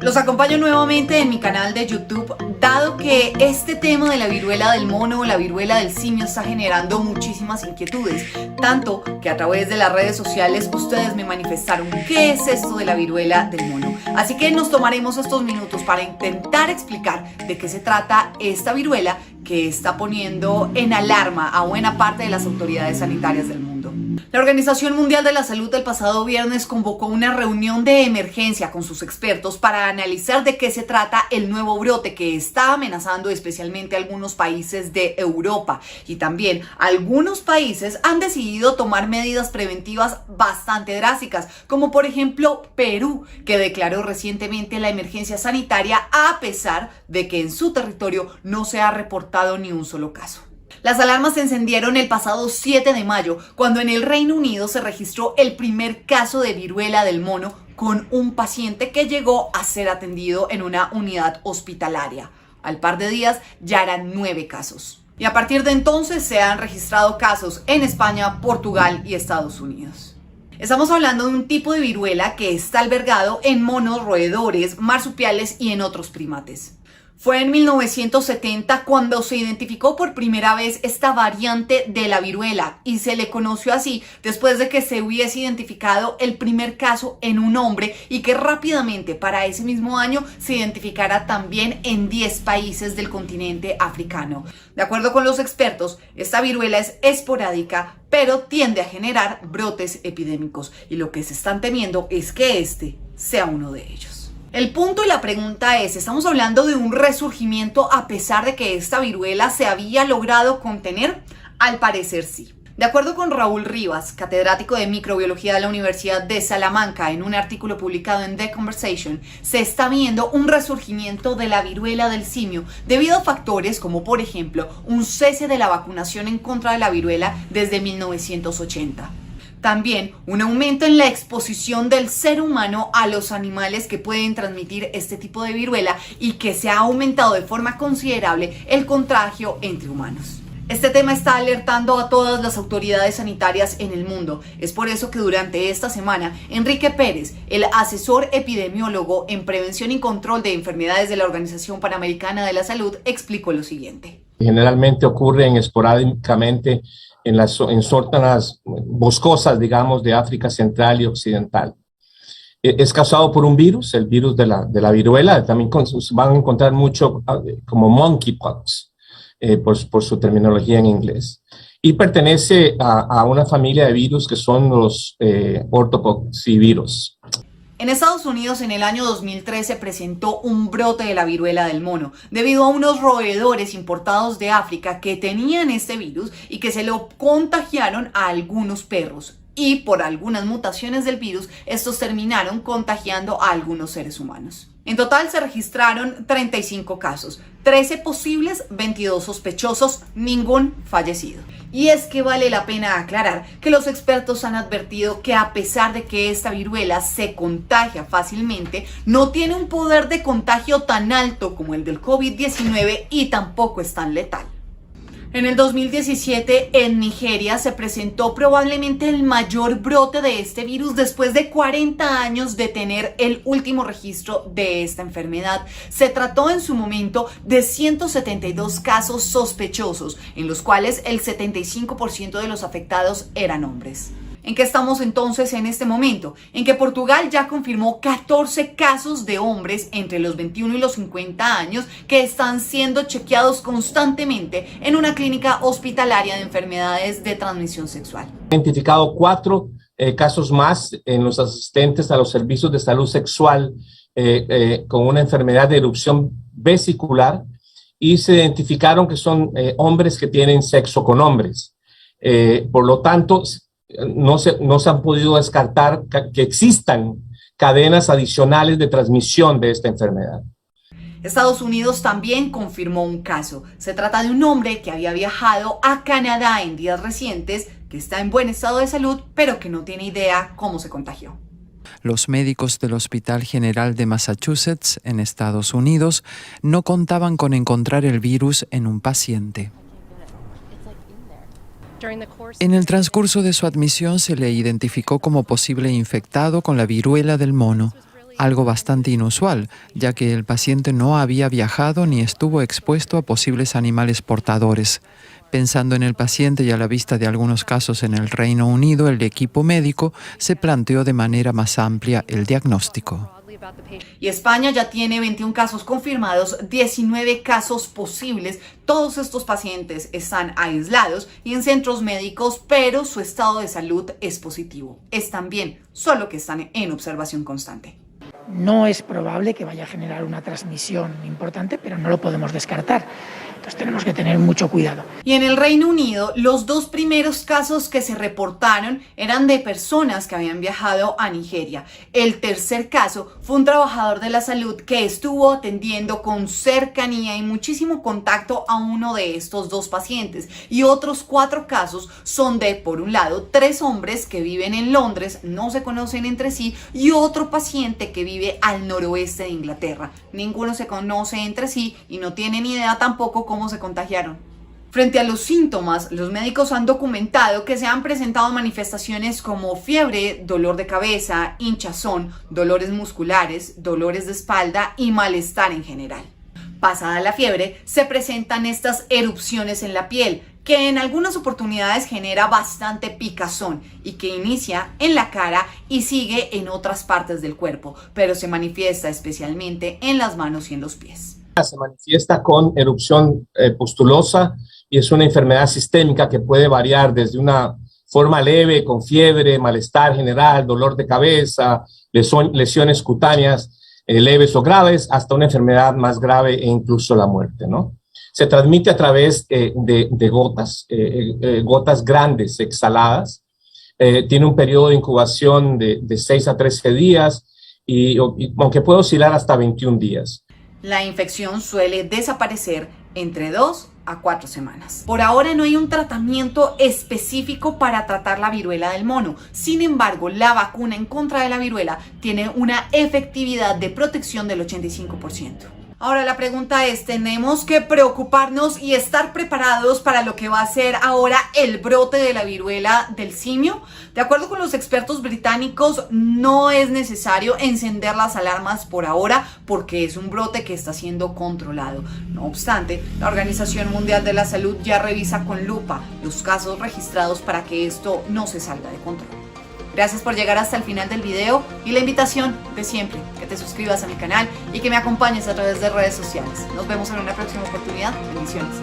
Los acompaño nuevamente en mi canal de YouTube, dado que este tema de la viruela del mono o la viruela del simio está generando muchísimas inquietudes, tanto que a través de las redes sociales ustedes me manifestaron qué es esto de la viruela del mono. Así que nos tomaremos estos minutos para intentar explicar de qué se trata esta viruela que está poniendo en alarma a buena parte de las autoridades sanitarias del mundo. La Organización Mundial de la Salud el pasado viernes convocó una reunión de emergencia con sus expertos para analizar de qué se trata el nuevo brote que está amenazando especialmente a algunos países de Europa, y también algunos países han decidido tomar medidas preventivas bastante drásticas, como por ejemplo Perú, que declaró recientemente la emergencia sanitaria a pesar de que en su territorio no se ha reportado ni un solo caso. Las alarmas se encendieron el pasado 7 de mayo, cuando en el Reino Unido se registró el primer caso de viruela del mono con un paciente que llegó a ser atendido en una unidad hospitalaria. Al par de días ya eran 9 casos. Y a partir de entonces se han registrado casos en España, Portugal y Estados Unidos. Estamos hablando de un tipo de viruela que está albergado en monos, roedores, marsupiales y en otros primates. Fue en 1970 cuando se identificó por primera vez esta variante de la viruela, y se le conoció así después de que se hubiese identificado el primer caso en un hombre y que rápidamente para ese mismo año se identificara también en 10 países del continente africano. De acuerdo con los expertos, esta viruela es esporádica, pero tiende a generar brotes epidémicos, y lo que se están temiendo es que este sea uno de ellos. El punto y la pregunta es, ¿estamos hablando de un resurgimiento a pesar de que esta viruela se había logrado contener? Al parecer sí. De acuerdo con Raúl Rivas, catedrático de microbiología de la Universidad de Salamanca, en un artículo publicado en The Conversation, se está viendo un resurgimiento de la viruela del simio debido a factores como, por ejemplo, un cese de la vacunación en contra de la viruela desde 1980. También un aumento en la exposición del ser humano a los animales que pueden transmitir este tipo de viruela, y que se ha aumentado de forma considerable el contagio entre humanos. Este tema está alertando a todas las autoridades sanitarias en el mundo. Es por eso que durante esta semana, Enrique Pérez, el asesor epidemiólogo en prevención y control de enfermedades de la Organización Panamericana de la Salud, explicó lo siguiente. Generalmente ocurren esporádicamente en zonas boscosas, digamos, de África Central y Occidental. Es causado por un virus, el virus de la viruela. También van a encontrar mucho como monkeypox, por su terminología en inglés. Y pertenece a una familia de virus que son los ortopoxivirus. En Estados Unidos, en el año 2013 presentó un brote de la viruela del mono debido a unos roedores importados de África que tenían este virus y que se lo contagiaron a algunos perros. Y por algunas mutaciones del virus, estos terminaron contagiando a algunos seres humanos. En total se registraron 35 casos, 13 posibles, 22 sospechosos, ningún fallecido. Y es que vale la pena aclarar que los expertos han advertido que a pesar de que esta viruela se contagia fácilmente, no tiene un poder de contagio tan alto como el del COVID-19 y tampoco es tan letal. En el 2017, en Nigeria, se presentó probablemente el mayor brote de este virus después de 40 años de tener el último registro de esta enfermedad. Se trató en su momento de 172 casos sospechosos, en los cuales el 75% de los afectados eran hombres. ¿En qué estamos entonces en este momento? En que Portugal ya confirmó 14 casos de hombres entre los 21 y los 50 años que están siendo chequeados constantemente en una clínica hospitalaria de enfermedades de transmisión sexual. Identificado 4 casos más en los asistentes a los servicios de salud sexual con una enfermedad de erupción vesicular, y se identificaron que son hombres que tienen sexo con hombres. Por lo tanto, no se han podido descartar que existan cadenas adicionales de transmisión de esta enfermedad. Estados Unidos también confirmó un caso. Se trata de un hombre que había viajado a Canadá en días recientes, que está en buen estado de salud, pero que no tiene idea cómo se contagió. Los médicos del Hospital General de Massachusetts, en Estados Unidos, no contaban con encontrar el virus en un paciente. En el transcurso de su admisión se le identificó como posible infectado con la viruela del mono. algo bastante inusual, ya que el paciente no había viajado ni estuvo expuesto a posibles animales portadores. Pensando en el paciente y a la vista de algunos casos en el Reino Unido, el equipo médico se planteó de manera más amplia el diagnóstico. Y España ya tiene 21 casos confirmados, 19 casos posibles. Todos estos pacientes están aislados y en centros médicos, pero su estado de salud es positivo. Están bien, solo que están en observación constante. No es probable que vaya a generar una transmisión importante, pero no lo podemos descartar. Entonces tenemos que tener mucho cuidado. Y en el Reino Unido, los dos primeros casos que se reportaron eran de personas que habían viajado a Nigeria. El tercer caso fue un trabajador de la salud que estuvo atendiendo con cercanía y muchísimo contacto a uno de estos dos pacientes. Y otros 4 casos son de, por un lado, 3 hombres que viven en Londres, no se conocen entre sí, y otro paciente que vive al noroeste de Inglaterra. Ninguno se conoce entre sí y no tienen idea tampoco cómo se contagiaron. Frente a los síntomas, los médicos han documentado que se han presentado manifestaciones como fiebre, dolor de cabeza, hinchazón, dolores musculares, dolores de espalda y malestar en general. Pasada la fiebre, se presentan estas erupciones en la piel, que en algunas oportunidades genera bastante picazón y que inicia en la cara y sigue en otras partes del cuerpo, pero se manifiesta especialmente en las manos y en los pies. Se manifiesta con erupción pustulosa y es una enfermedad sistémica que puede variar desde una forma leve, con fiebre, malestar general, dolor de cabeza, lesiones cutáneas leves o graves, hasta una enfermedad más grave e incluso la muerte, ¿no? Se transmite a través de gotas grandes, exhaladas. Tiene un periodo de incubación de 6 a 13 días y aunque puede oscilar hasta 21 días. La infección suele desaparecer entre 2 a 4 semanas. Por ahora no hay un tratamiento específico para tratar la viruela del mono. Sin embargo, la vacuna en contra de la viruela tiene una efectividad de protección del 85%. Ahora la pregunta es, ¿tenemos que preocuparnos y estar preparados para lo que va a ser ahora el brote de la viruela del simio? De acuerdo con los expertos británicos, no es necesario encender las alarmas por ahora porque es un brote que está siendo controlado. No obstante, la Organización Mundial de la Salud ya revisa con lupa los casos registrados para que esto no se salga de control. Gracias por llegar hasta el final del video y la invitación de siempre, que te suscribas a mi canal y que me acompañes a través de redes sociales. Nos vemos en una próxima oportunidad. Bendiciones.